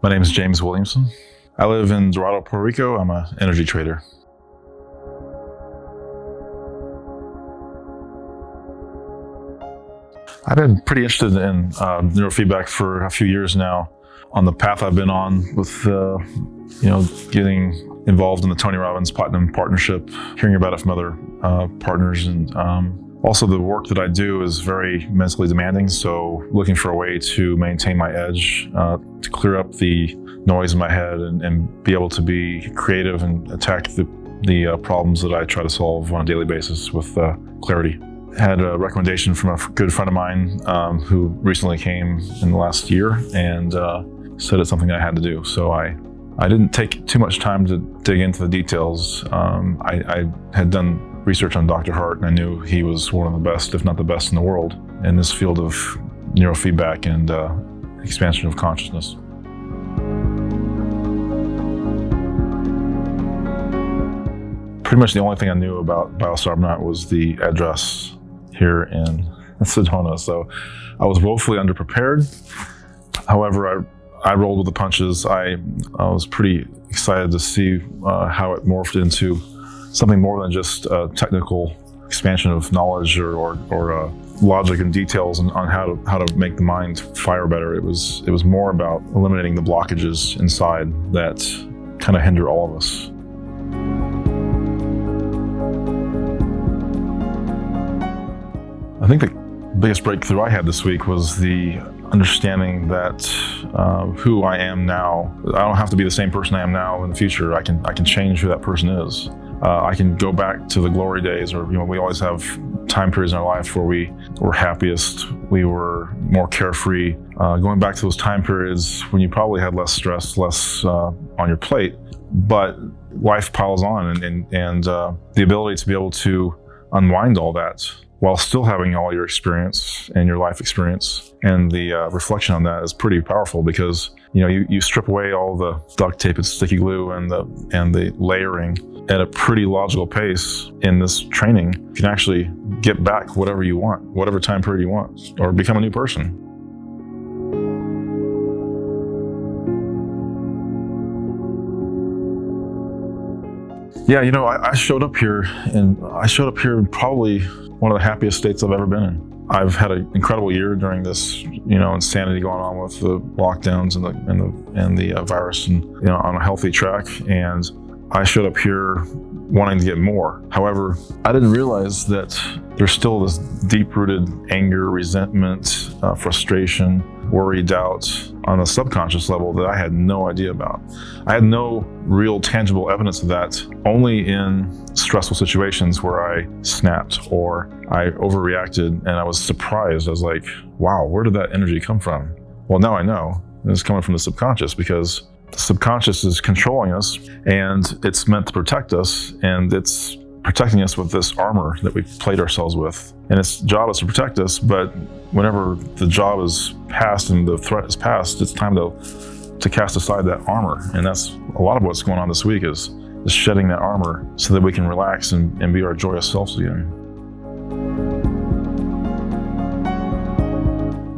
My name is James Williamson. I live in Dorado, Puerto Rico. I'm an energy trader. I've been pretty interested in neurofeedback for a few years now. On the path I've been on with, getting involved in the Tony Robbins Platinum Partnership, hearing about it from other partners, and also the work that I do is very mentally demanding. So looking for a way to maintain my edge, to clear up the noise in my head and be able to be creative and attack the problems that I try to solve on a daily basis with clarity. Had a recommendation from a good friend of mine who recently came in the last year and said it's something I had to do. So I didn't take too much time to dig into the details. I had done research on Dr. Hardt, and I knew he was one of the best, if not the best in the world, in this field of neurofeedback and expansion of consciousness. Pretty much the only thing I knew about Biocybernaut was the address here in Sedona, so I was woefully underprepared. However, I rolled with the punches. I was pretty excited to see how it morphed into something more than just a technical expansion of knowledge or logic and details on how to make the mind fire better. It was more about eliminating the blockages inside that kind of hinder all of us. I think the biggest breakthrough I had this week was the understanding that who I am now, I don't have to be the same person I am now in the future. I can change who that person is. I can go back to the glory days, or we always have time periods in our life where we were happiest, we were more carefree. Going back to those time periods when you probably had less stress, less on your plate, but life piles on, and the ability to be able to unwind all that while still having all your experience and your life experience, and the reflection on that is pretty powerful, because you strip away all the duct tape and sticky glue and the layering at a pretty logical pace. In this training, you can actually get back whatever you want, whatever time period you want, or become a new person. Yeah, I showed up here in probably one of the happiest states I've ever been in. I've had an incredible year during this, insanity going on with the lockdowns and the virus, and on a healthy track. And I showed up here wanting to get more. However, I didn't realize that there's still this deep-rooted anger, resentment, frustration, worry, doubt on a subconscious level that I had no idea about. I had no real tangible evidence of that, only in stressful situations where I snapped or I overreacted and I was surprised. I was like, wow, where did that energy come from? Well, now I know it's coming from the subconscious, because the subconscious is controlling us, and it's meant to protect us, and it's protecting us with this armor that we've played ourselves with. And its job is to protect us, but whenever the job is past and the threat is past, it's time to cast aside that armor. And that's a lot of what's going on this week, is shedding that armor so that we can relax and be our joyous selves again.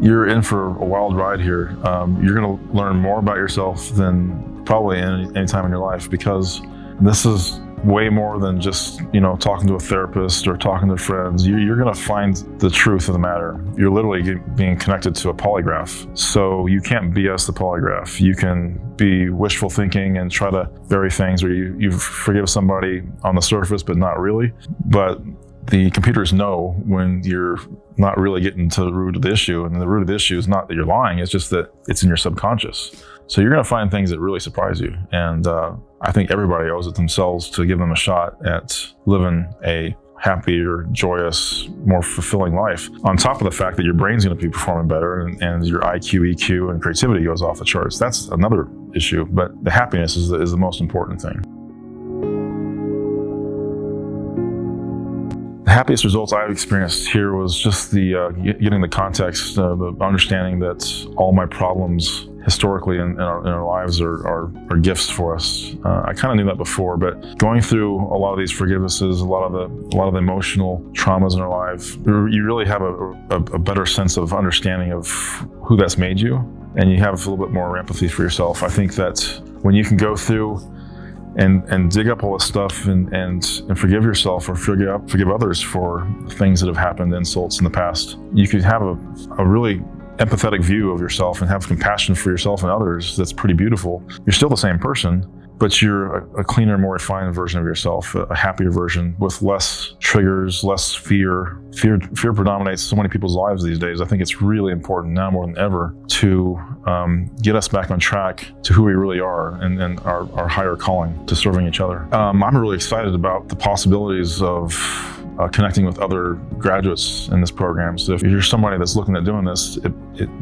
You're in for a wild ride here. You're going to learn more about yourself than probably any time in your life, because this is way more than just talking to a therapist or talking to friends. You're going to find the truth of the matter. You're literally being connected to a polygraph, so you can't BS the polygraph. You can be wishful thinking and try to vary things, or you forgive somebody on the surface but not really. But the computers know when you're not really getting to the root of the issue, and the root of the issue is not that you're lying, it's just that it's in your subconscious. So you're going to find things that really surprise you, and I think everybody owes it themselves to give them a shot at living a happier, joyous, more fulfilling life, on top of the fact that your brain's going to be performing better, and your IQ, EQ, and creativity goes off the charts. That's another issue, but the happiness is the most important thing. The happiest results I've experienced here was just the getting the context, the understanding that all my problems historically in our lives are gifts for us. I kind of knew that before, but going through a lot of these forgivenesses, a lot of the emotional traumas in our life, you really have a better sense of understanding of who that's made you, and you have a little bit more empathy for yourself. I think that when you can go through and dig up all this stuff and forgive yourself or forgive others for things that have happened, insults in the past, you could have a really empathetic view of yourself and have compassion for yourself and others. That's pretty beautiful. You're still the same person, but you're a cleaner, more refined version of yourself, a happier version with less triggers, less fear. Fear predominates so many people's lives these days. I think it's really important now more than ever to get us back on track to who we really are and our higher calling to serving each other. I'm really excited about the possibilities of connecting with other graduates in this program. So if you're somebody that's looking at doing this,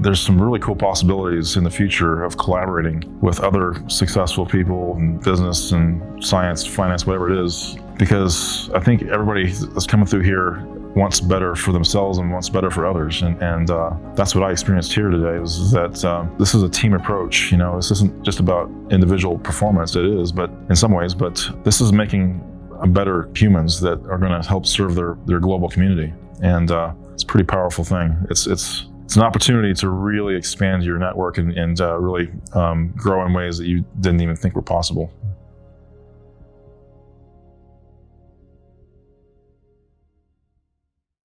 there's some really cool possibilities in the future of collaborating with other successful people in business and science, finance, whatever it is. Because I think everybody that's coming through here wants better for themselves and wants better for others. And that's what I experienced here today, is that this is a team approach. You know, this isn't just about individual performance. It is, but in some ways, but this is making better humans that are going to help serve their global community. And it's a pretty powerful thing. It's an opportunity to really expand your network and really grow in ways that you didn't even think were possible.